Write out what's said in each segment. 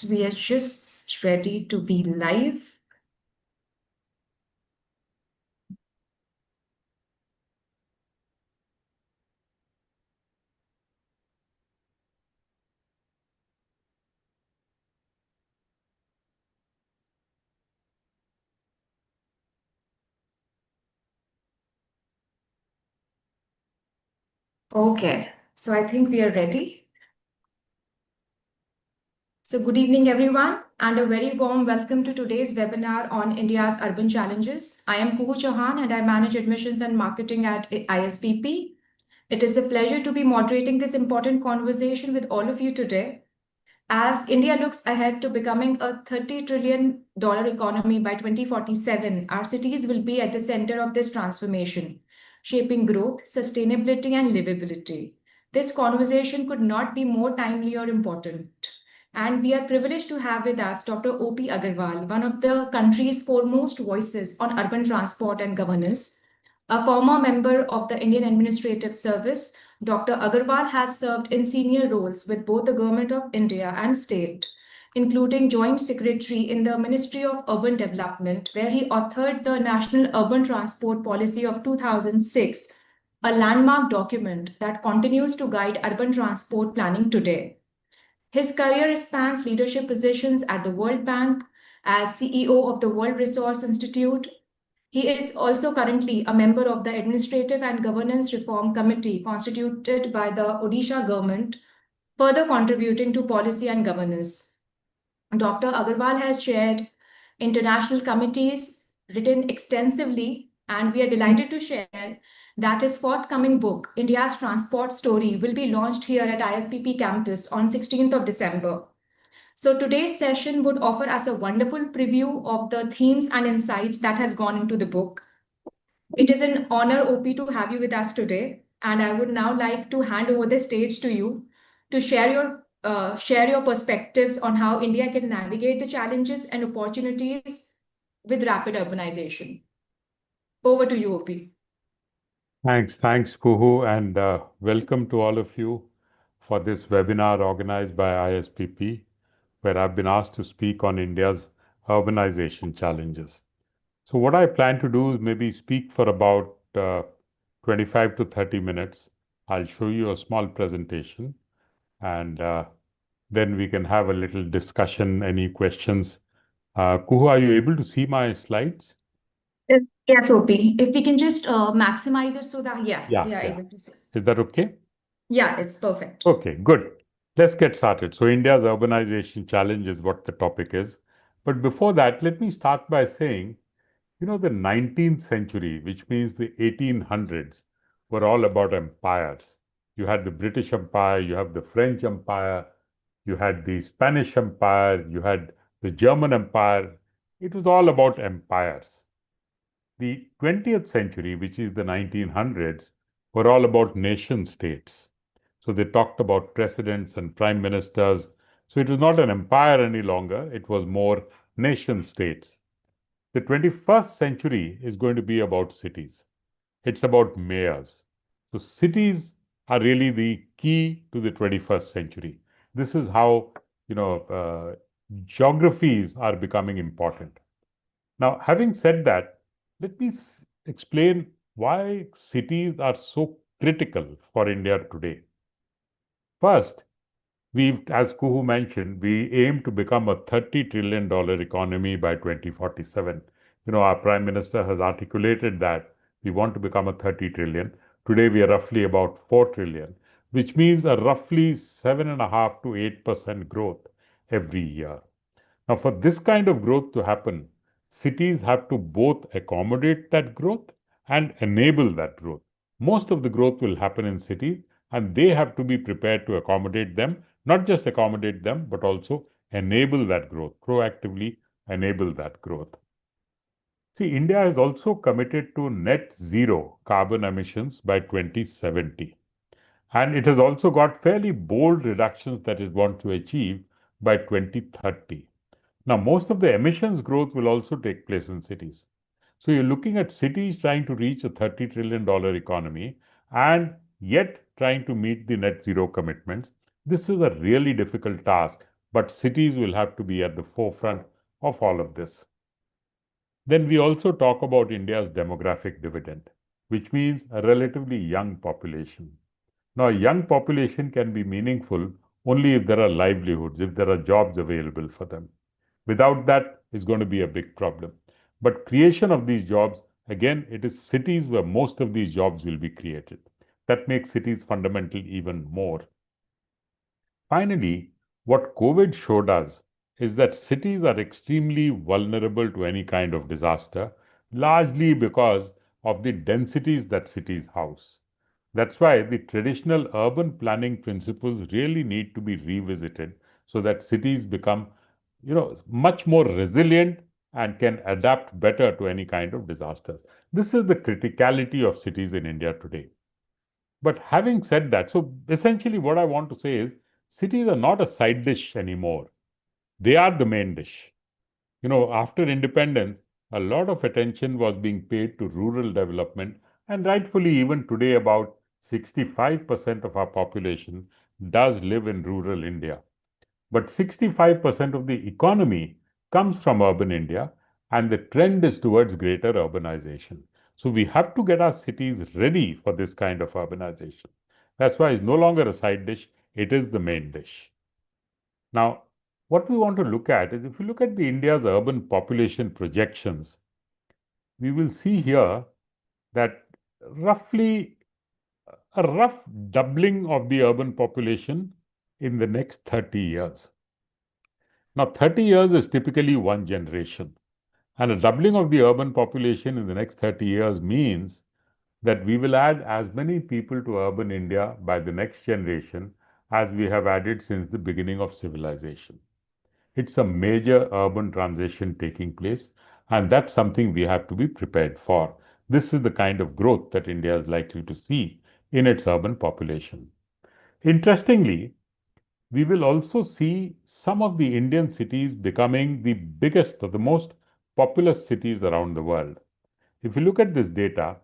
we are just ready to be live. Okay, so I think we are ready. So good evening, everyone, and a very warm welcome to today's webinar on India's urban challenges. I am Kuhu Chauhan, and I manage admissions and marketing at ISPP. It is a pleasure to be moderating this important conversation with all of you today. As India looks ahead to becoming a $30 trillion economy by 2047, our cities will be at the center of this transformation, shaping growth, sustainability, and livability. This conversation could not be more timely or important. And we are privileged to have with us Dr. O.P. Agarwal, one of the country's foremost voices on urban transport and governance. A former member of the Indian Administrative Service, Dr. Agarwal has served in senior roles with both the Government of India and state, including Joint Secretary in the Ministry of Urban Development, where he authored the National Urban Transport Policy of 2006, a landmark document that continues to guide urban transport planning today. His career spans leadership positions at the World Bank as CEO of the World Resource Institute. He is also currently a member of the Administrative and Governance Reform Committee constituted by the Odisha government, further contributing to policy and governance. Dr. Agarwal has chaired international committees, written extensively, and we are delighted to share that his forthcoming book, India's Transport Story, will be launched here at ISPP campus on 16th of December. So today's session would offer us a wonderful preview of the themes and insights that has gone into the book. It is an honor, OP, to have you with us today, and I would now like to hand over the stage to you to share your perspectives on how India can navigate the challenges and opportunities with rapid urbanization. Over to you, OP. Thanks, Kuhu, and welcome to all of you for this webinar organized by ISPP, where I've been asked to speak on India's urbanization challenges. So what I plan to do is maybe speak for about 25 to 30 minutes. I'll show you a small presentation, and then we can have a little discussion, any questions. Kuhu, are you able to see my slides? Yes, OP. If we can just maximize it so that, we are able to see. Is that okay? Yeah, it's perfect. Okay, good. Let's get started. So India's urbanization challenge is what the topic is. But before that, let me start by saying, the 19th century, which means the 1800s, were all about empires. You had the British Empire, you have the French Empire, you had the Spanish Empire, you had the German Empire. It was all about empires. The 20th century, which is the 1900s, were all about nation states. So they talked about presidents and prime ministers. So it was not an empire any longer, it was more nation states. The 21st century is going to be about cities. It's about mayors. So cities are really the key to the 21st century. This is how, geographies are becoming important. Now, having said that, let me explain why cities are so critical for India today. First, as Kuhu mentioned, we aim to become a $30 trillion economy by 2047. Our Prime Minister has articulated that we want to become a 30 trillion. Today, we are roughly about 4 trillion, which means a roughly 7.5% to 8% growth every year. Now, for this kind of growth to happen, cities have to both accommodate that growth and enable that growth. Most of the growth will happen in cities, and they have to be prepared to accommodate them, not just accommodate them, but also enable that growth, proactively enable that growth. See, India is also committed to net zero carbon emissions by 2070. And it has also got fairly bold reductions that it wants to achieve by 2030. Now, most of the emissions growth will also take place in cities. So you're looking at cities trying to reach a $30 trillion economy and yet trying to meet the net zero commitments. This is a really difficult task but cities will have to be at the forefront of all of this. Then we also talk about India's demographic dividend, which means a relatively young population. Now, a young population can be meaningful only if there are livelihoods, if there are jobs available for them. Without that, it's going to be a big problem. But creation of these jobs, again, it is cities where most of these jobs will be created. That makes cities fundamental even more. Finally, what COVID showed us is that cities are extremely vulnerable to any kind of disaster, largely because of the densities that cities house. That's why the traditional urban planning principles really need to be revisited so that cities become, much more resilient and can adapt better to any kind of disasters. This is the criticality of cities in India today. But having said that, so essentially what I want to say is cities are not a side dish anymore. They are the main dish. After independence, a lot of attention was being paid to rural development, and rightfully, even today, about 65% of our population does live in rural India. But 65% of the economy comes from urban India, and the trend is towards greater urbanization. So we have to get our cities ready for this kind of urbanization. That's why it's no longer a side dish, it is the main dish. Now, what we want to look at is if you look at the India's urban population projections, we will see here that roughly a rough doubling of the urban population in the next 30 years. Now, 30 years is typically one generation, and a doubling of the urban population in the next 30 years means that we will add as many people to urban India by the next generation as we have added since the beginning of civilization. It's a major urban transition taking place, and that's something we have to be prepared for. This is the kind of growth that India is likely to see in its urban population. Interestingly, we will also see some of the Indian cities becoming the biggest or the most populous cities around the world. If you look at this data,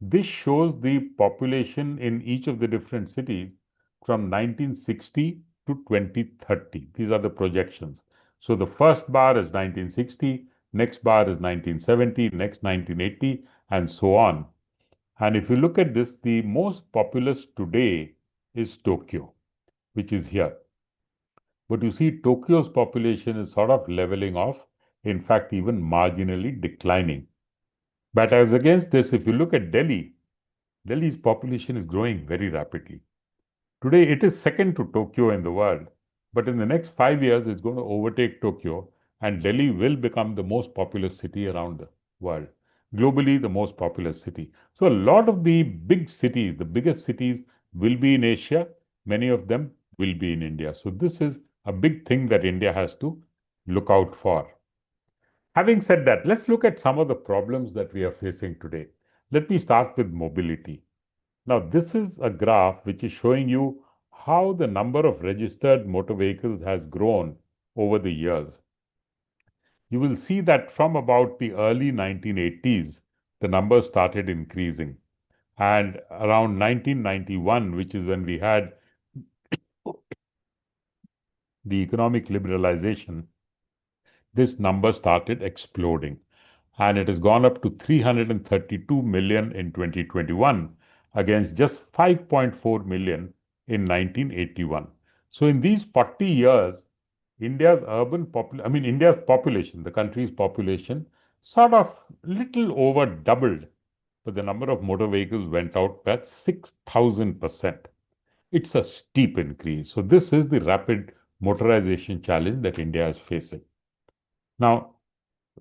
this shows the population in each of the different cities from 1960 to 2030. These are the projections. So the first bar is 1960, next bar is 1970, next 1980, and so on. And if you look at this, the most populous today is Tokyo, which is here. But you see, Tokyo's population is sort of leveling off, in fact, even marginally declining. But as against this, if you look at Delhi, Delhi's population is growing very rapidly. Today, it is second to Tokyo in the world, but in the next 5 years, it's going to overtake Tokyo, and Delhi will become the most populous city around the world. Globally, the most populous city. So, a lot of the big cities, the biggest cities, will be in Asia. Many of them will be in India. So, this is a big thing that India has to look out for. Having said that, let's look at some of the problems that we are facing today. Let me start with mobility. Now, this is a graph which is showing you how the number of registered motor vehicles has grown over the years. You will see that from about the early 1980s, the numbers started increasing. And around 1991, which is when we had the economic liberalization, this number started exploding. And it has gone up to 332 million in 2021 against just 5.4 million in 1981. So in these 40 years, India's population, the country's population, sort of little over doubled, but the number of motor vehicles went out by 6,000%. It's a steep increase. So this is the rapid motorization challenge that India is facing. Now,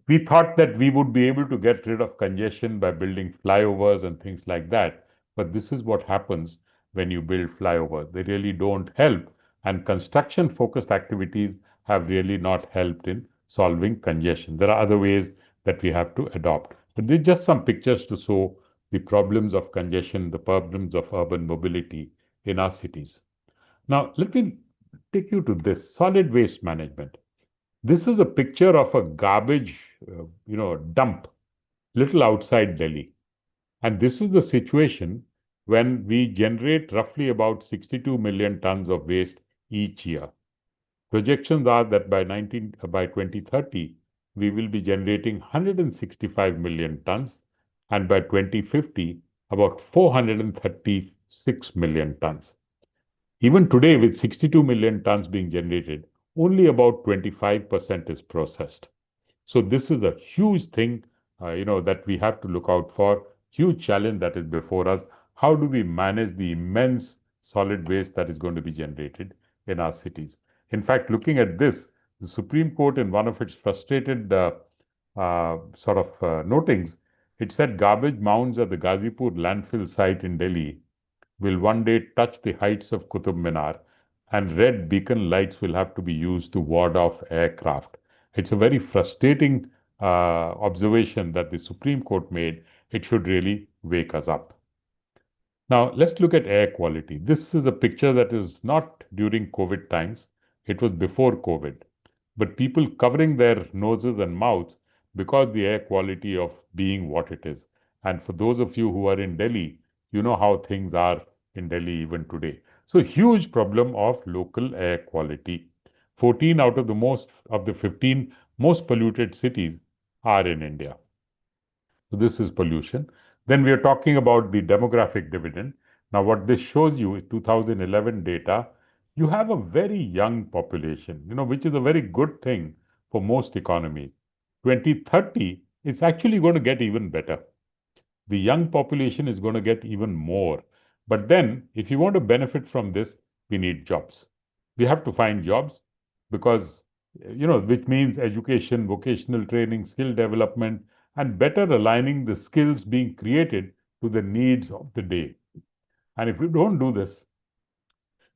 we thought that we would be able to get rid of congestion by building flyovers and things like that. But this is what happens when you build flyovers. They really don't help. And construction focused activities have really not helped in solving congestion. There are other ways that we have to adopt. But these are just some pictures to show the problems of congestion, the problems of urban mobility in our cities. Now, let me take you to this solid waste management. This is a picture of a garbage, dump, little outside Delhi. And this is the situation when we generate roughly about 62 million tons of waste each year. Projections are that by 2030, we will be generating 165 million tons, and by 2050, about 436 million tons. Even today, with 62 million tons being generated, only about 25% is processed. So this is a huge thing, that we have to look out for, huge challenge that is before us. How do we manage the immense solid waste that is going to be generated in our cities? In fact, looking at this, the Supreme Court, in one of its frustrated notings, it said garbage mounds at the Ghazipur landfill site in Delhi will one day touch the heights of Qutub Minar, and red beacon lights will have to be used to ward off aircraft. It's a very frustrating observation that the Supreme Court made. It should really wake us up. Now, let's look at air quality. This is a picture that is not during COVID times, it was before COVID. But people covering their noses and mouths because the air quality of being what it is. And for those of you who are in Delhi, you know how things are in Delhi even today. So, huge problem of local air quality. 14 out of the 15 most polluted cities are in India. So this is pollution. Then we are talking about the demographic dividend. Now, what this shows you is 2011 data. You have a very young population, which is a very good thing for most economies. 2030, it's actually going to get even better. The young population is going to get even more. But then, if you want to benefit from this, we need jobs. We have to find jobs because, which means education, vocational training, skill development, and better aligning the skills being created to the needs of the day. And if we don't do this,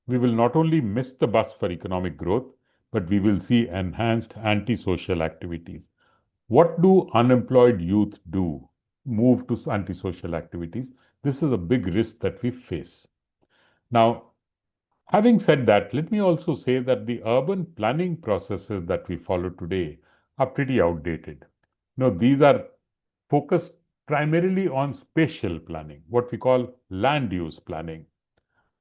we will not only miss the bus for economic growth, but we will see enhanced antisocial activities. What do unemployed youth do? Move to antisocial activities. This is a big risk that we face. Now, having said that, let me also say that the urban planning processes that we follow today are pretty outdated. These are focused primarily on spatial planning, what we call land use planning.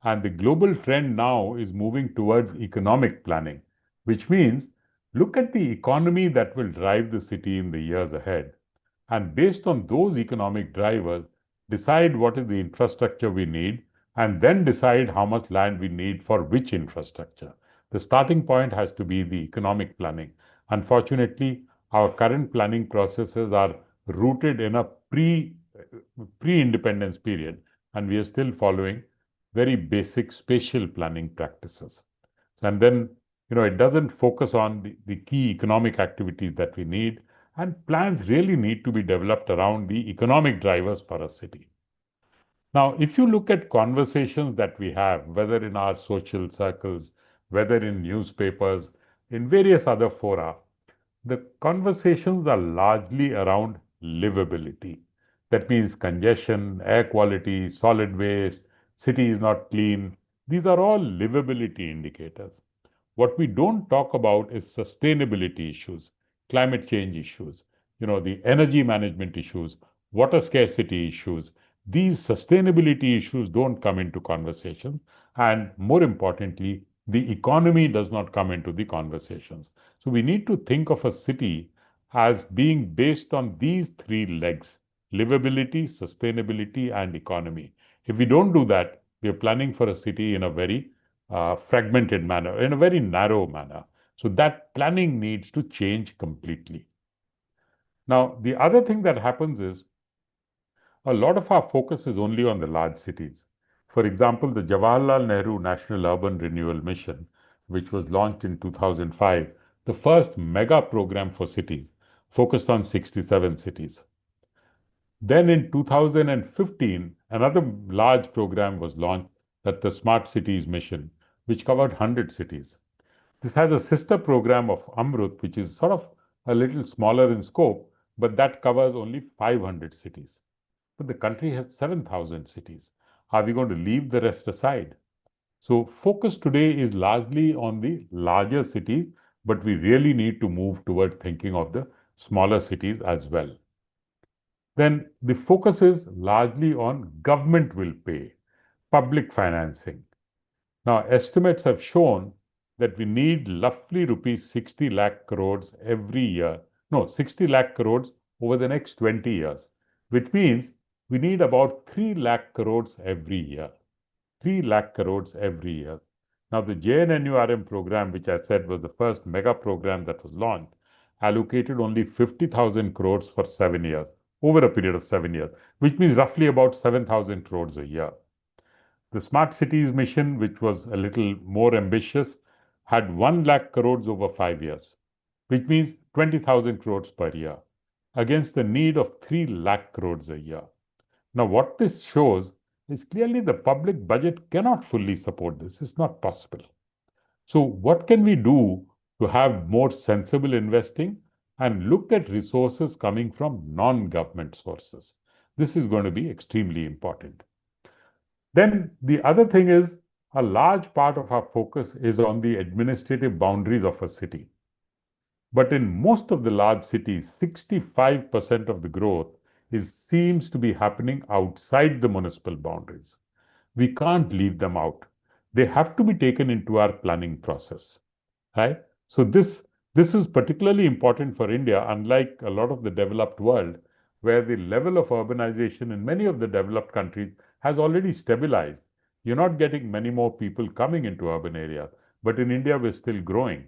And the global trend now is moving towards economic planning, which means look at the economy that will drive the city in the years ahead. And based on those economic drivers, decide what is the infrastructure we need, and then decide how much land we need for which infrastructure. The starting point has to be the economic planning. Unfortunately, our current planning processes are rooted in a pre-independence period, and we are still following very basic spatial planning practices. And then, it doesn't focus on the key economic activities that we need, and plans really need to be developed around the economic drivers for a city. Now, if you look at conversations that we have, whether in our social circles, whether in newspapers, in various other fora, the conversations are largely around livability. That means congestion, air quality, solid waste, city is not clean. These are all livability indicators. What we don't talk about is sustainability issues, climate change issues, the energy management issues, water scarcity issues. These sustainability issues don't come into conversations. And more importantly, the economy does not come into the conversations. So we need to think of a city as being based on these three legs: livability, sustainability, and economy. If we don't do that, we are planning for a city in a very fragmented manner, in a very narrow manner. So that planning needs to change completely. Now, the other thing that happens is a lot of our focus is only on the large cities. For example, the Jawaharlal Nehru National Urban Renewal Mission, which was launched in 2005, the first mega program for cities, focused on 67 cities. Then in 2015, another large program was launched, that the Smart Cities Mission, which covered 100 cities. This has a sister program of Amrut, which is sort of a little smaller in scope, but that covers only 500 cities. But the country has 7,000 cities. Are we going to leave the rest aside? So focus today is largely on the larger cities, but we really need to move toward thinking of the smaller cities as well. Then the focus is largely on government will pay, public financing. Now, estimates have shown that we need roughly rupees 60 lakh crores every year. No, 60 lakh crores over the next 20 years, which means we need about 3 lakh crores every year. 3 lakh crores every year. Now, the JNNURM program, which I said was the first mega program that was launched, allocated only 50,000 crores for 7 years, over a period of 7 years, which means roughly about 7,000 crores a year. The Smart Cities mission, which was a little more ambitious, had 1 lakh crores over 5 years, which means 20,000 crores per year, against the need of 3 lakh crores a year. Now, what this shows is clearly the public budget cannot fully support this. It's not possible. So, what can we do to have more sensible investing and look at resources coming from non-government sources? This is going to be extremely important. Then the other thing is a large part of our focus is on the administrative boundaries of a city. But in most of the large cities, 65% of the growth seems to be happening outside the municipal boundaries. We can't leave them out. They have to be taken into our planning process, right? So this is particularly important for India, unlike a lot of the developed world, where the level of urbanization in many of the developed countries has already stabilized. You're not getting many more people coming into urban areas, but in India we're still growing.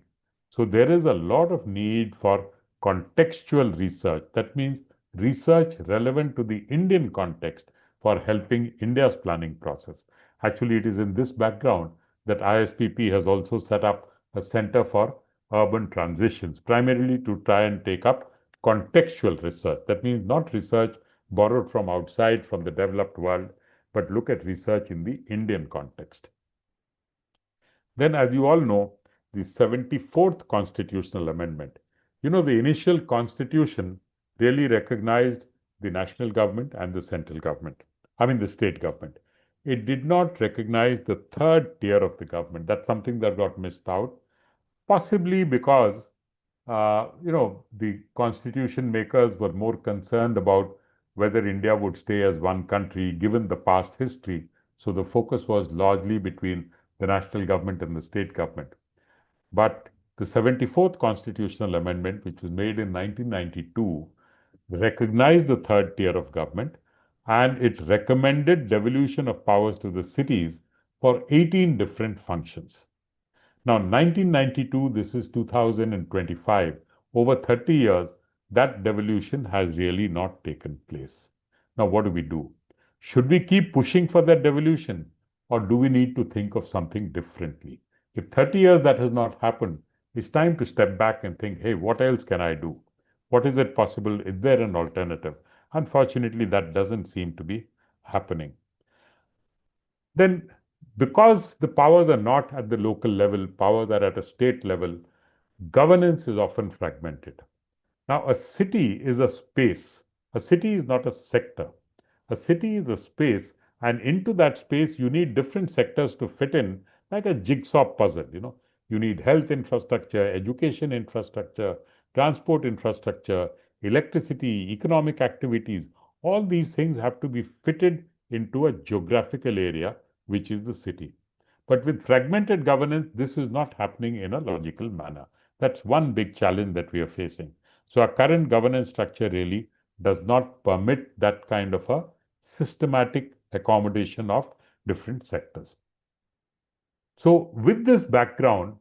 So there is a lot of need for contextual research. That means research relevant to the Indian context for helping India's planning process. Actually, it is in this background that ISPP has also set up a center for urban transitions, primarily to try and take up contextual research. That means not research borrowed from outside, from the developed world, but look at research in the Indian context. Then, as you all know, the 74th Constitutional Amendment. You know, the initial Constitution really recognized the national government and the central government. I mean, the state government. It did not recognize the third tier of the government. That's something that got missed out, possibly because, the constitution makers were more concerned about whether India would stay as one country given the past history. So the focus was largely between the national government and the state government. But the 74th Constitutional Amendment, which was made in 1992, recognized the third tier of government and it recommended devolution of powers to the cities for 18 different functions. Now, 1992, this is 2025, over 30 years, that devolution has really not taken place. Now, what do we do? Should we keep pushing for that devolution, or do we need to think of something differently? If 30 years that has not happened, it's time to step back and think, hey, what else can I do? What is it possible? Is there an alternative? Unfortunately, that doesn't seem to be happening. Then, because the powers are not at the local level, powers are at a state level, governance is often fragmented. Now, a city is a space. A city is not a sector. A city is a space, and into that space, you need different sectors to fit in, like a jigsaw puzzle. You need health infrastructure, education infrastructure, transport infrastructure, electricity, economic activities. All these things have to be fitted into a geographical area, which is the city. But with fragmented governance, this is not happening in a logical manner. That's one big challenge that we are facing. So our current governance structure really does not permit that kind of a systematic accommodation of different sectors. So with this background,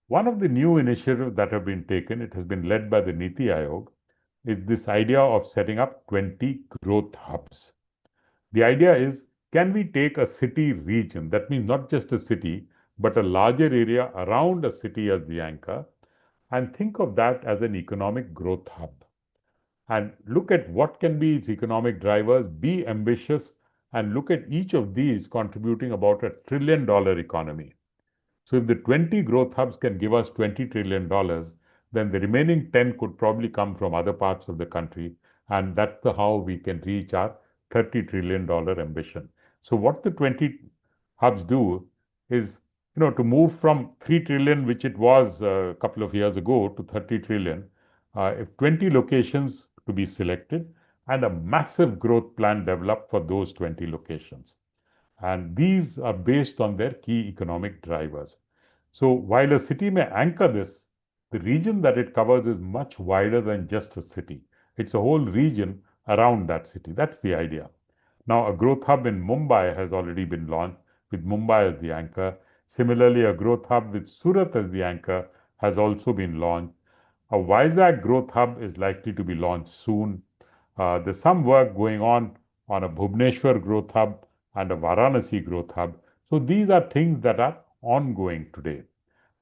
one of the new initiatives that have been taken, it has been led by the Niti Aayog, is this idea of setting up 20 growth hubs. The idea is, can we take a city region, that means not just a city, but a larger area around a city as the anchor, and think of that as an economic growth hub. And look at what can be its economic drivers, be ambitious, and look at each of these contributing about $1 trillion economy. So if the 20 growth hubs can give us $20 trillion, then the remaining 10 could probably come from other parts of the country. And that's how we can reach our $30 trillion ambition. So what the 20 hubs do is, to move from 3 trillion, which it was a couple of years ago, to 30 trillion, if 20 locations to be selected and a massive growth plan developed for those 20 locations. And these are based on their key economic drivers. So while a city may anchor this, the region that it covers is much wider than just a city. It's a whole region around that city. That's the idea. Now, a growth hub in Mumbai has already been launched with Mumbai as the anchor. Similarly, a growth hub with Surat as the anchor has also been launched. A Vizag growth hub is likely to be launched soon. There's some work going on a Bhubaneswar growth hub and a Varanasi growth hub. So these are things that are ongoing today.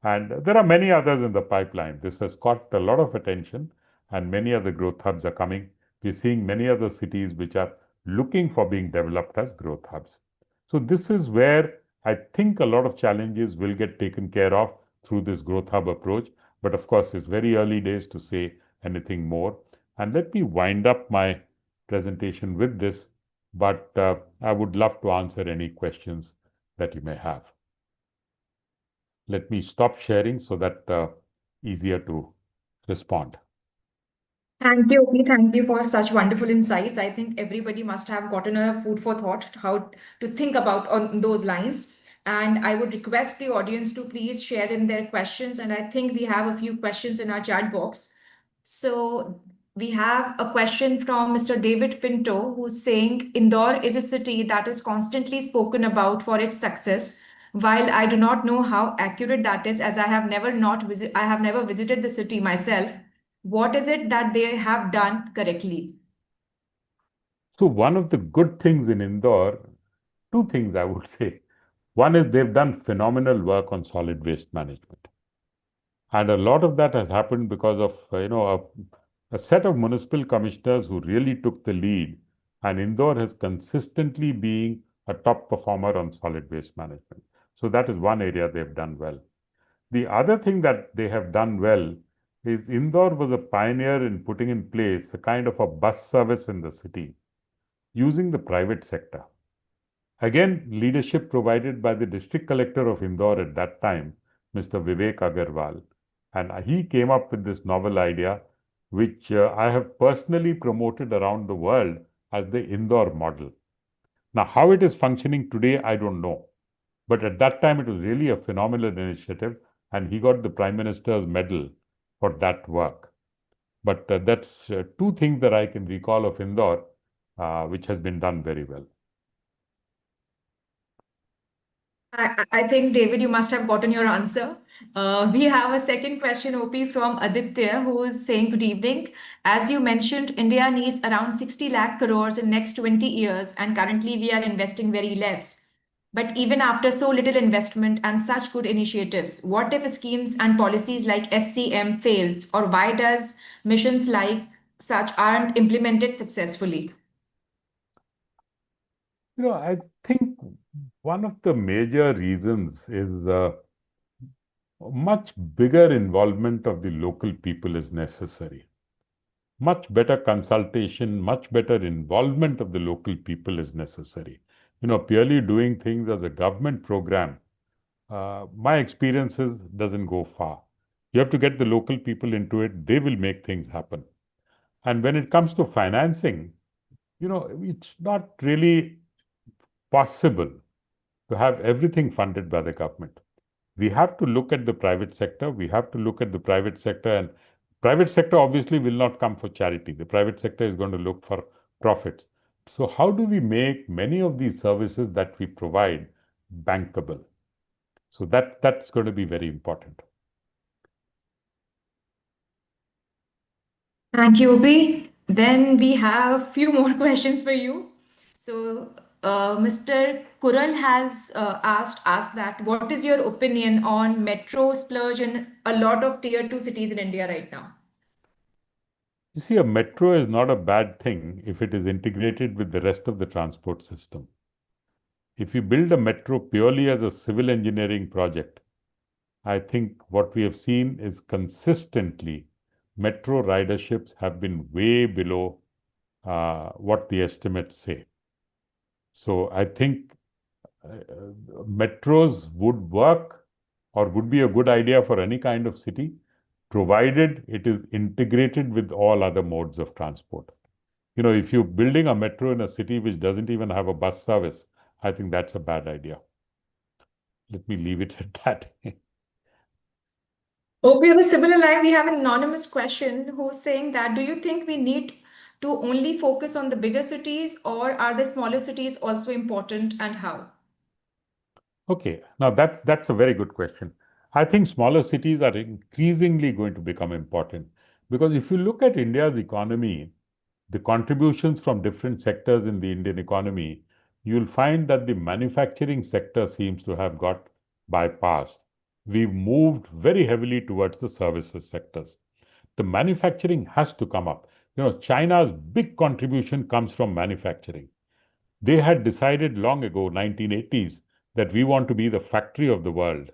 And there are many others in the pipeline. This has caught a lot of attention, and many other growth hubs are coming. We're seeing many other cities which are looking for being developed as growth hubs. So this is where I think a lot of challenges will get taken care of through this growth hub approach. But of course, it's very early days to say anything more. And let me wind up my presentation with this, but I would love to answer any questions that you may have. Let me stop sharing so that easier to respond. Thank you, Opi. Thank you for such wonderful insights. I think everybody must have gotten a food for thought how to think about on those lines. And I would request the audience to please share in their questions. And I think we have a few questions in our chat box. So we have a question from Mr. David Pinto, who's saying Indore is a city that is constantly spoken about for its success. While I do not know how accurate that is, as I have never visited the city myself, what is it that they have done correctly? So one of the good things in Indore, two things I would say. One is they've done phenomenal work on solid waste management. And a lot of that has happened because of, a set of municipal commissioners who really took the lead. And Indore has consistently been a top performer on solid waste management. So that is one area they've done well. The other thing that they have done well is Indore was a pioneer in putting in place a kind of a bus service in the city using the private sector. Again, leadership provided by the district collector of Indore at that time, Mr. Vivek Agarwal. And he came up with this novel idea, which I have personally promoted around the world as the Indore model. Now, how it is functioning today, I don't know. But at that time, it was really a phenomenal initiative, and he got the Prime Minister's medal for that work. But that's two things that I can recall of Indore, which has been done very well. I think, David, you must have gotten your answer. We have a second question, OP, from Aditya, who is saying, good evening. As you mentioned, India needs around 60 lakh crores in next 20 years, and currently we are investing very less. But even after so little investment and such good initiatives, what if schemes and policies like SCM fails, or why does missions like such aren't implemented successfully? I think one of the major reasons is much bigger involvement of the local people is necessary. Much better consultation, much better involvement of the local people is necessary. Purely doing things as a government program, my experiences doesn't go far. You have to get the local people into it. They will make things happen. And when it comes to financing, it's not really possible to have everything funded by the government. We have to look at the private sector. We have to look at the private sector, and private sector obviously will not come for charity. The private sector is going to look for profits. So how do we make many of these services that we provide bankable? So that's going to be very important. Thank you, Obi. Then we have a few more questions for you. So, Mr. Kural has asked us that what is your opinion on metro splurge in a lot of tier 2 cities in India right now? You see, a metro is not a bad thing if it is integrated with the rest of the transport system. If you build a metro purely as a civil engineering project, I think what we have seen is consistently metro riderships have been way below what the estimates say. So I think metros would work or would be a good idea for any kind of city, provided it is integrated with all other modes of transport. If you're building a metro in a city which doesn't even have a bus service, I think that's a bad idea. Let me leave it at that. Oh, we have a similar line. We have an anonymous question who's saying that do you think we need to only focus on the bigger cities, or are the smaller cities also important, and how? Okay, now that's a very good question. I think smaller cities are increasingly going to become important because if you look at India's economy, the contributions from different sectors in the Indian economy, you'll find that the manufacturing sector seems to have got bypassed. We've moved very heavily towards the services sectors. The manufacturing has to come up. China's big contribution comes from manufacturing. They had decided long ago, 1980s, that we want to be the factory of the world.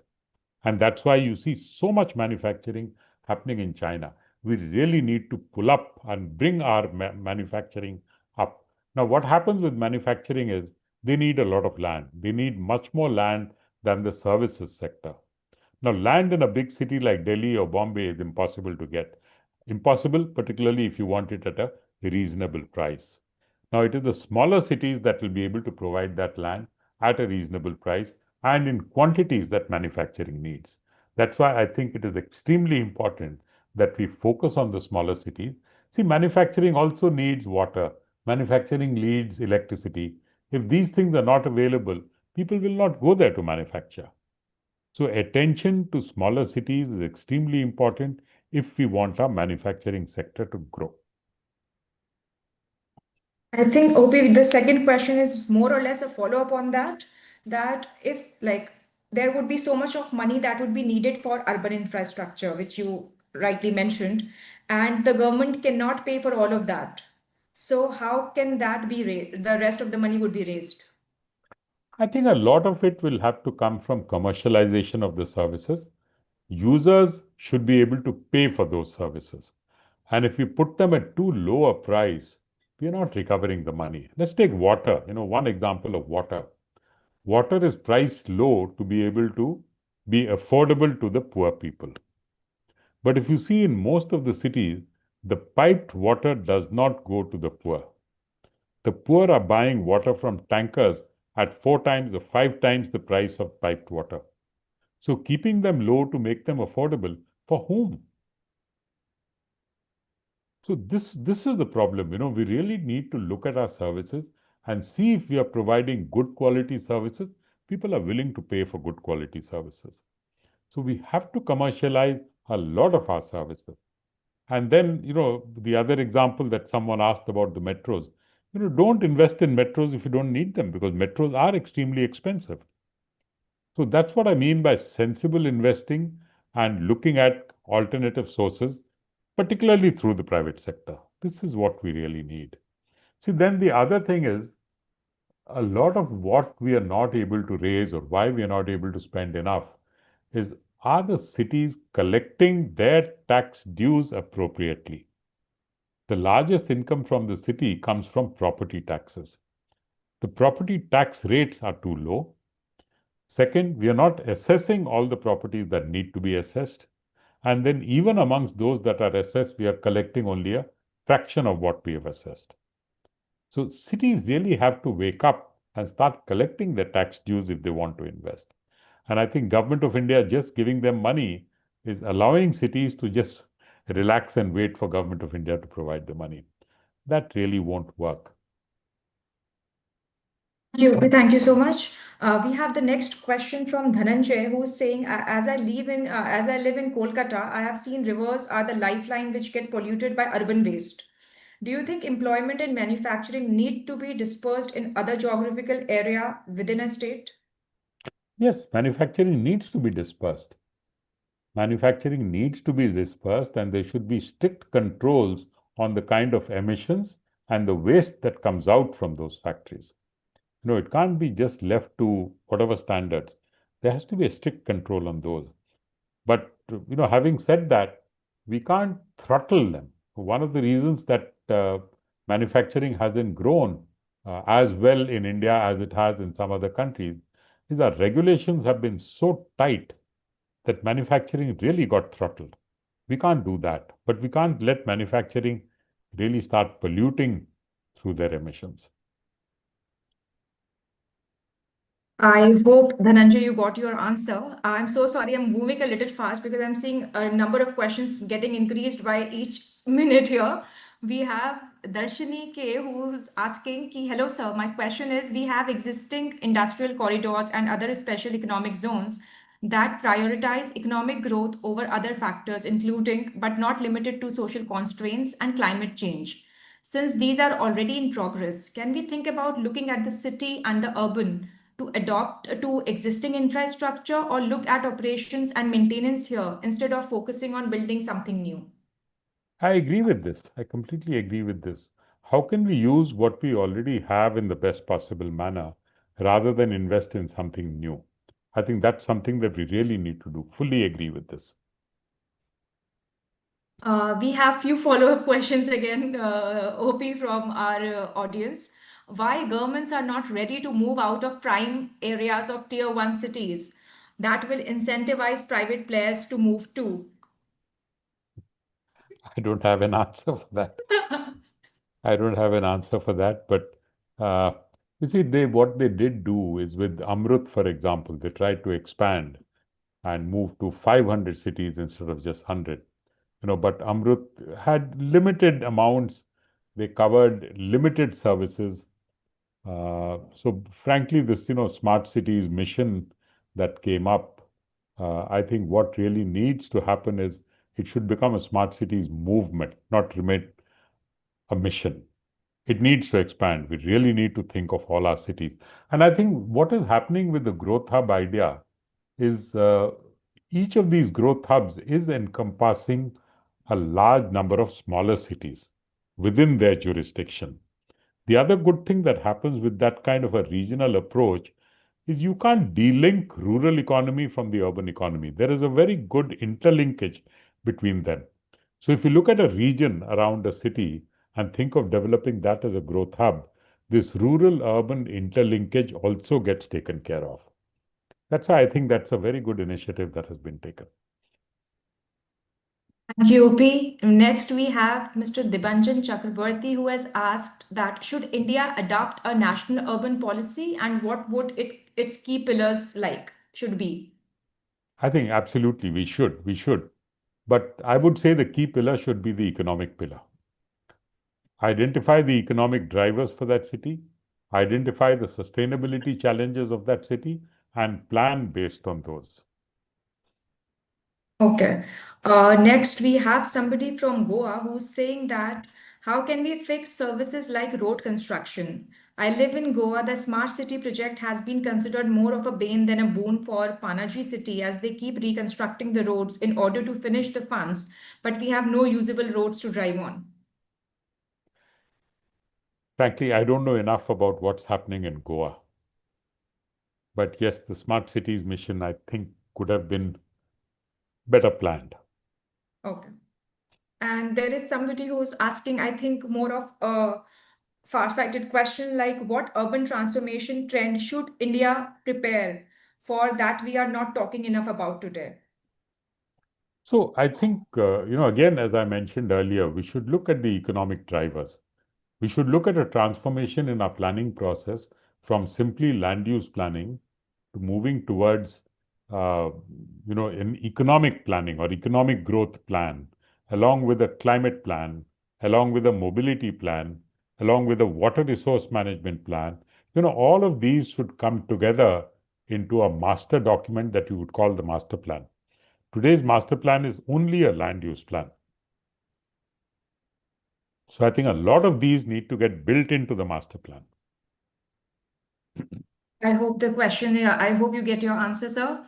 And that's why you see so much manufacturing happening in China. We really need to pull up and bring our manufacturing up. Now, what happens with manufacturing is they need a lot of land. They need much more land than the services sector. Now, land in a big city like Delhi or Bombay is impossible to get. Impossible, particularly if you want it at a reasonable price. Now, it is the smaller cities that will be able to provide that land at a reasonable price and in quantities that manufacturing needs. That's why I think it is extremely important that we focus on the smaller cities. See, manufacturing also needs water, manufacturing needs electricity. If these things are not available, people will not go there to manufacture. So attention to smaller cities is extremely important if we want our manufacturing sector to grow. I think, OP, the second question is more or less a follow-up on that. That if like there would be so much of money that would be needed for urban infrastructure, which you rightly mentioned, and the government cannot pay for all of that. So how can that be raised? The rest of the money would be raised. I think a lot of it will have to come from commercialization of the services. Users should be able to pay for those services. And if we put them at too low a price, we are not recovering the money. Let's take water, one example of water. Water is priced low to be able to be affordable to the poor people. But if you see in most of the cities, the piped water does not go to the poor. The poor are buying water from tankers at 4 times or 5 times the price of piped water. So keeping them low to make them affordable for whom? So this is the problem. We really need to look at our services and see if we are providing good quality services. People are willing to pay for good quality services. So we have to commercialize a lot of our services. And then, the other example that someone asked about the metros, don't invest in metros if you don't need them because metros are extremely expensive. So that's what I mean by sensible investing and looking at alternative sources, particularly through the private sector. This is what we really need. See, then the other thing is a lot of what we are not able to raise or why we are not able to spend enough is are the cities collecting their tax dues appropriately? The largest income from the city comes from property taxes. The property tax rates are too low. Second, we are not assessing all the properties that need to be assessed. And then, even amongst those that are assessed, we are collecting only a fraction of what we have assessed. So, cities really have to wake up and start collecting their tax dues if they want to invest. And I think Government of India just giving them money is allowing cities to just relax and wait for Government of India to provide the money. That really won't work. Thank you so much. We have the next question from Dhananjay, who's saying, as I live in Kolkata, I have seen rivers are the lifeline which get polluted by urban waste. Do you think employment and manufacturing need to be dispersed in other geographical area within a state? Yes, manufacturing needs to be dispersed. Manufacturing needs to be dispersed, and there should be strict controls on the kind of emissions and the waste that comes out from those factories. It can't be just left to whatever standards. There has to be a strict control on those. But having said that, we can't throttle them. One of the reasons that manufacturing hasn't grown as well in India as it has in some other countries is our regulations have been so tight that manufacturing really got throttled. We can't do that, but we can't let manufacturing really start polluting through their emissions. I hope, Dhananjay, you got your answer. I'm so sorry, I'm moving a little fast because I'm seeing a number of questions getting increased by each minute here. We have Darshini K who's asking, ki, hello, sir. My question is, we have existing industrial corridors and other special economic zones that prioritize economic growth over other factors, including but not limited to social constraints and climate change. Since these are already in progress, can we think about looking at the city and the urban to adopt to existing infrastructure or look at operations and maintenance here instead of focusing on building something new? I agree with this. I completely agree with this. How can we use what we already have in the best possible manner rather than invest in something new? I think that's something that we really need to do. Fully agree with this. We have few follow-up questions again, OP, from our audience. Why governments are not ready to move out of prime areas of tier one cities that will incentivize private players to move too? I don't have an answer for that. I don't have an answer for that, but uh, you see, what they did do is with Amrut, for example, they tried to expand and move to 500 cities instead of just 100. But Amrut had limited amounts. They covered limited services. So frankly, this, smart cities mission that came up, I think what really needs to happen is it should become a smart cities movement, not remain a mission. It needs to expand. We really need to think of all our cities. And I think what is happening with the growth hub idea is each of these growth hubs is encompassing a large number of smaller cities within their jurisdiction. The other good thing that happens with that kind of a regional approach is you can't delink rural economy from the urban economy. There is a very good interlinkage between them. So if you look at a region around a city and think of developing that as a growth hub, this rural urban interlinkage also gets taken care of. That's why I think that's a very good initiative that has been taken. Thank you, OP. Next, we have Mr. Dibanjan Chakraborty, who has asked that should India adopt a national urban policy and what would its key pillars like should be? I think absolutely we should. We should. But I would say the key pillar should be the economic pillar. Identify the economic drivers for that city, identify the sustainability challenges of that city, and plan based on those. Okay. Next, we have somebody from Goa who's saying that how can we fix services like road construction? I live in Goa. The smart city project has been considered more of a bane than a boon for Panaji city as they keep reconstructing the roads in order to finish the funds, but we have no usable roads to drive on. Frankly, I don't know enough about what's happening in Goa. But yes, the smart cities mission, I think, could have been better planned. Okay. And there is somebody who's asking, I think, more of a far-sighted question like what urban transformation trend should India prepare for that we are not talking enough about today? So I think, again, as I mentioned earlier, we should look at the economic drivers. We should look at a transformation in our planning process from simply land use planning to moving towards, an economic planning or economic growth plan, along with a climate plan, along with a mobility plan, along with a water resource management plan. All of these should come together into a master document that you would call the master plan. Today's master plan is only a land use plan. So I think a lot of these need to get built into the master plan. I hope the question, I hope you get your answer, sir.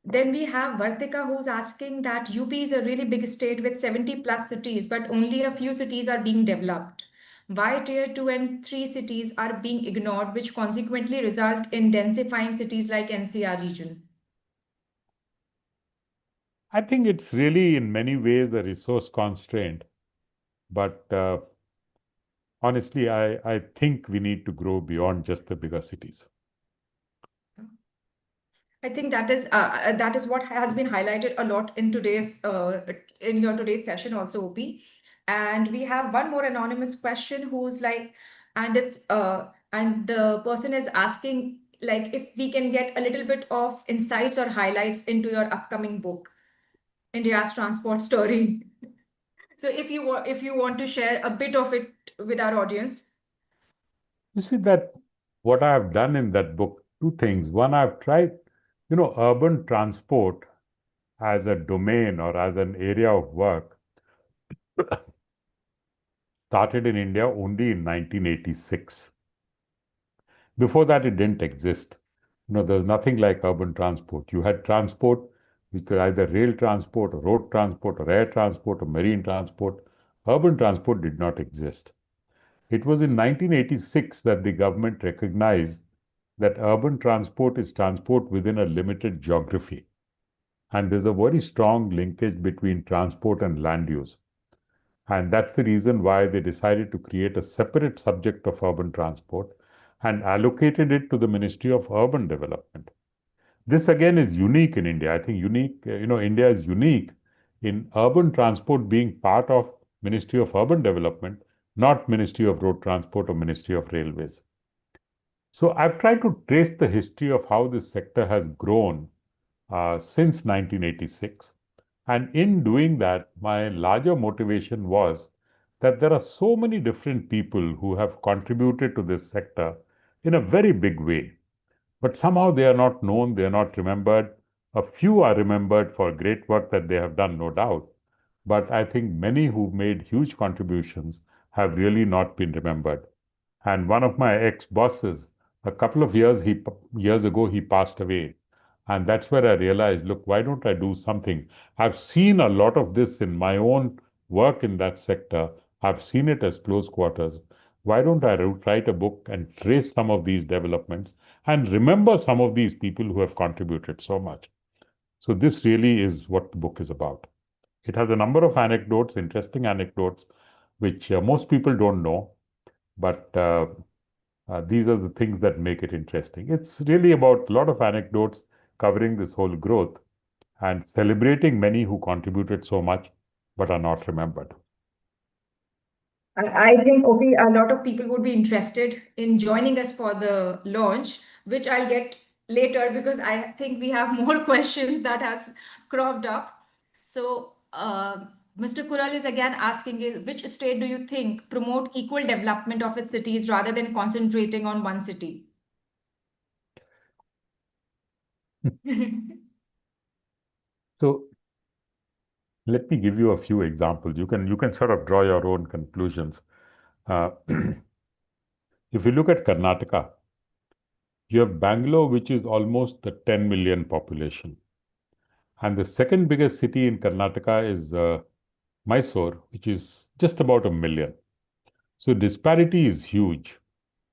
Then we have Vartika who's asking that UP is a really big state with 70 plus cities, but only a few cities are being developed. Why tier 2 and 3 cities are being ignored, which consequently result in densifying cities like NCR region? I think it's really in many ways a resource constraint, but honestly, I think we need to grow beyond just the bigger cities. I think that is what has been highlighted a lot in your today's session also, OP. And we have one more anonymous question who's like, and the person is asking like if we can get a little bit of insights or highlights into your upcoming book, India's Transport Story. So if you want to share a bit of it with our audience. You see that what I have done in that book, two things. One, I've tried, urban transport as a domain or as an area of work started in India only in 1986. Before that, it didn't exist. There's nothing like urban transport. You had transport, which was either rail transport, or road transport, or air transport, or marine transport. Urban transport did not exist. It was in 1986 that the government recognized that urban transport is transport within a limited geography. And there's a very strong linkage between transport and land use. And that's the reason why they decided to create a separate subject of urban transport and allocated it to the Ministry of Urban Development. This again is unique in India. I think India is unique in urban transport being part of Ministry of Urban Development, not Ministry of Road Transport or Ministry of Railways. So I've tried to trace the history of how this sector has grown since 1986. And in doing that, my larger motivation was that there are so many different people who have contributed to this sector in a very big way. But somehow they are not known, they are not remembered. A few are remembered for great work that they have done, no doubt. But I think many who made huge contributions have really not been remembered. And one of my ex-bosses, a couple of years ago, he passed away. And that's where I realized, look, why don't I do something? I've seen a lot of this in my own work in that sector. I've seen it as close quarters. Why don't I write a book and trace some of these developments and remember some of these people who have contributed so much? So this really is what the book is about. It has a number of anecdotes, interesting anecdotes, which most people don't know, but these are the things that make it interesting. It's really about a lot of anecdotes covering this whole growth and celebrating many who contributed so much but are not remembered. I think, okay, a lot of people would be interested in joining us for the launch, which I'll get later because I think we have more questions that has cropped up. So, Mr. Kural is again asking, which state do you think promote equal development of its cities rather than concentrating on one city? So let me give you a few examples. You can sort of draw your own conclusions. If you look at Karnataka, you have Bangalore, which is almost the 10 million population. And the second biggest city in Karnataka is Mysore, which is just about a million. So disparity is huge.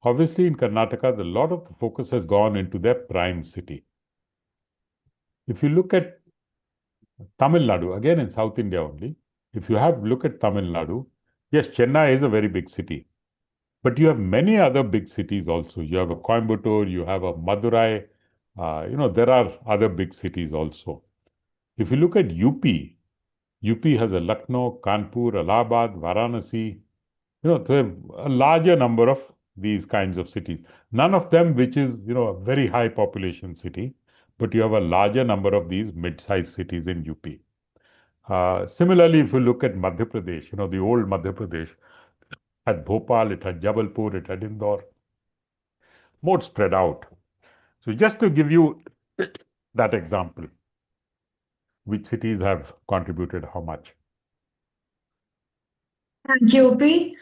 Obviously, in Karnataka, a lot of the focus has gone into their prime city. If you look at Tamil Nadu, again in South India only, if you have look at Tamil Nadu, yes, Chennai is a very big city. But you have many other big cities also. You have a Coimbatore, you have a Madurai, there are other big cities also. If you look at UP, UP has a Lucknow, Kanpur, Allahabad, Varanasi, so a larger number of these kinds of cities. None of them which is, a very high population city, but you have a larger number of these mid-sized cities in UP. Similarly, if you look at Madhya Pradesh, the old Madhya Pradesh, at Bhopal, it had Jabalpur, it had Indore, more spread out. So just to give you that example, which cities have contributed how much? Thank you, P.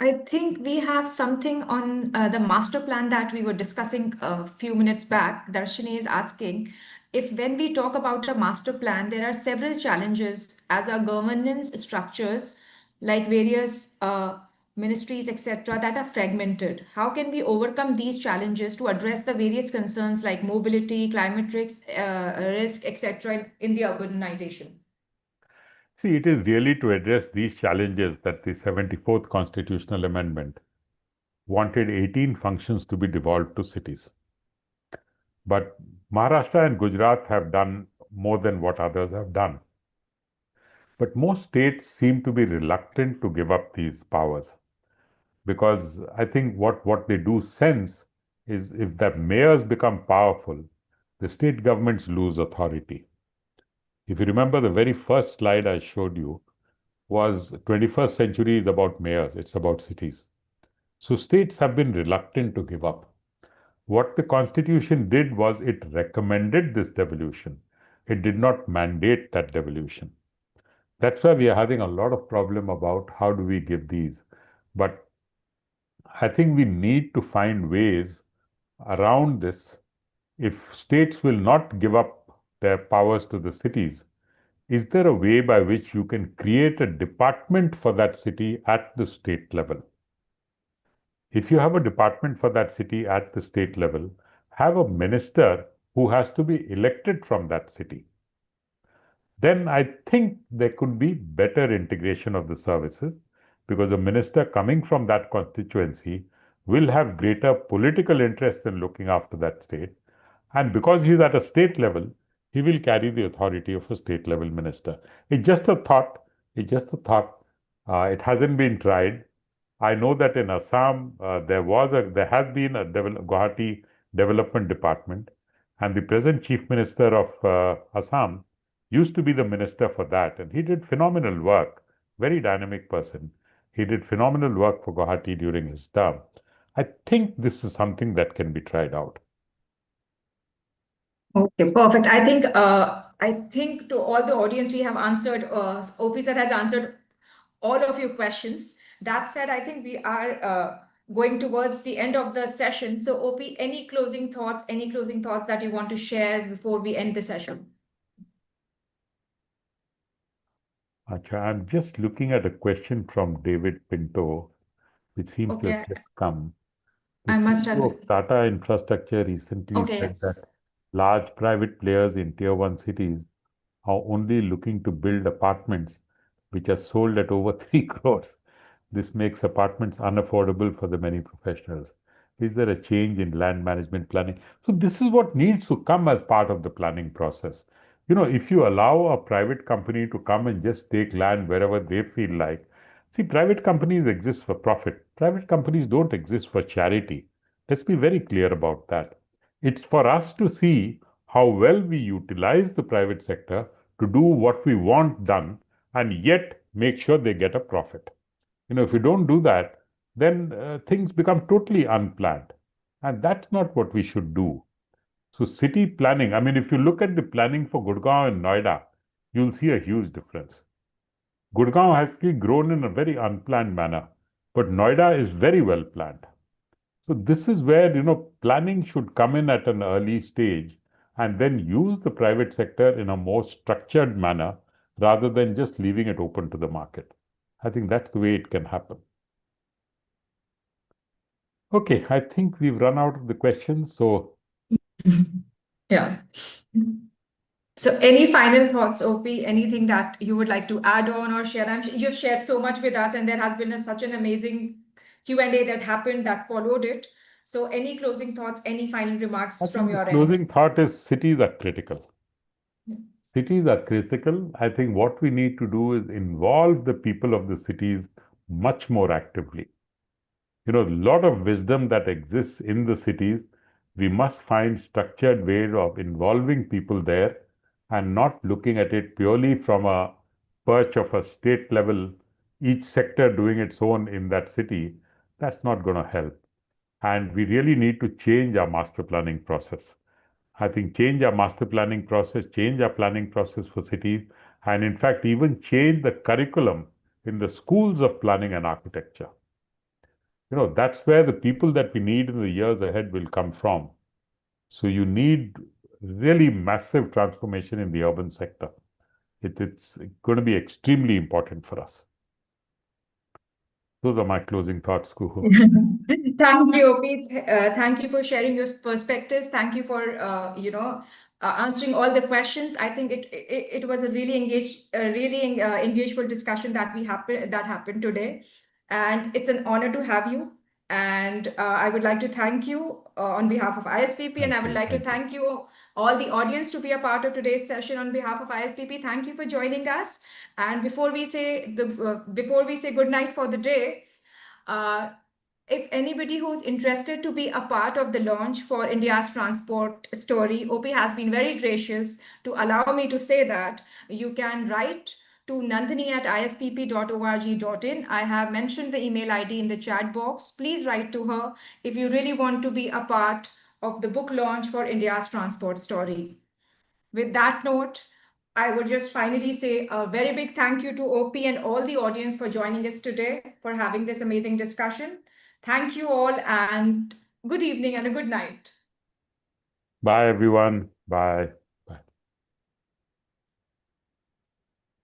I think we have something on the master plan that we were discussing a few minutes back. Darshini is asking if, when we talk about a master plan, there are several challenges as our governance structures, like various ministries, etc., that are fragmented. How can we overcome these challenges to address the various concerns like mobility, climate risk, etc., in the urbanization? See, it is really to address these challenges that the 74th Constitutional Amendment wanted 18 functions to be devolved to cities. But Maharashtra and Gujarat have done more than what others have done. But most states seem to be reluctant to give up these powers because I think what they do sense is if the mayors become powerful, the state governments lose authority. If you remember, the very first slide I showed you was 21st century is about mayors, it's about cities. So states have been reluctant to give up. What the Constitution did was it recommended this devolution. It did not mandate that devolution. That's why we are having a lot of problem about how do we give these. But I think we need to find ways around this. If states will not give up their powers to the cities, is there a way by which you can create a department for that city at the state level? If you have a department for that city at the state level, have a minister who has to be elected from that city. Then I think there could be better integration of the services because a minister coming from that constituency will have greater political interest in looking after that state. And because he's at a state level, he will carry the authority of a state level minister. It's just a thought. It's just a thought. It hasn't been tried. I know that in Assam there has been a Guwahati Development Department, and the present Chief Minister of Assam used to be the minister for that, and he did phenomenal work. Very dynamic person. He did phenomenal work for Guwahati during his term. I think this is something that can be tried out. Okay, perfect. I think to all the audience we have answered. OP sir has answered all of your questions. That said, I think we are going towards the end of the session. So, OP, any closing thoughts? Any closing thoughts that you want to share before we end the session? Acha, I'm just looking at a question from David Pinto, which seems to Okay, have just come. The I must CEO have. of Tata Infrastructure recently Okay, said yes. that large private players in tier 1 cities are only looking to build apartments which are sold at over 3 crores. This makes apartments unaffordable for the many professionals. Is there a change in land management planning? So this is what needs to come as part of the planning process. If you allow a private company to come and just take land wherever they feel like, see, private companies exist for profit. Private companies don't exist for charity. Let's be very clear about that. It's for us to see how well we utilize the private sector to do what we want done and yet make sure they get a profit. If you don't do that, then things become totally unplanned. And that's not what we should do. So city planning, I mean, if you look at the planning for Gurgaon and Noida, you'll see a huge difference. Gurgaon has actually grown in a very unplanned manner, but Noida is very well planned. So this is where, planning should come in at an early stage and then use the private sector in a more structured manner rather than just leaving it open to the market. I think that's the way it can happen. Okay, I think we've run out of the questions. So, Yeah. So, any final thoughts, OP? Anything that you would like to add on or share? You've shared so much with us, and there has been such an amazing Q&A that happened that followed it. So, any closing thoughts? Any final I remarks from think the your end? closing thought is cities are critical. Cities are critical. I think what we need to do is involve the people of the cities much more actively. A lot of wisdom that exists in the cities, we must find structured ways of involving people there and not looking at it purely from a perch of a state level, each sector doing its own in that city. That's not going to help. And we really need to change our master planning process. I think change our master planning process, change our planning process for cities, and in fact, even change the curriculum in the schools of planning and architecture. That's where the people that we need in the years ahead will come from. So you need really massive transformation in the urban sector. It's going to be extremely important for us. Those are my closing thoughts, Kuhu. Thank you, OP. Thank you for sharing your perspectives. Thank you for answering all the questions. I think it was a really engageful discussion that happened today, and it's an honor to have you. And I would like to thank you on behalf of ISPP, and I would like to thank you all the audience to be a part of today's session on behalf of ISPP. Thank you for joining us. And before we say good night for the day, uh, If anybody who's interested to be a part of the launch for India's transport story, OP has been very gracious to allow me to say that. You can write to nandini@ispp.org.in. I have mentioned the email ID in the chat box. Please write to her if you really want to be a part of the book launch for India's transport story. With that note, I would just finally say a very big thank you to OP and all the audience for joining us today, for having this amazing discussion. Thank you all, and good evening and a good night. Bye, everyone. Bye.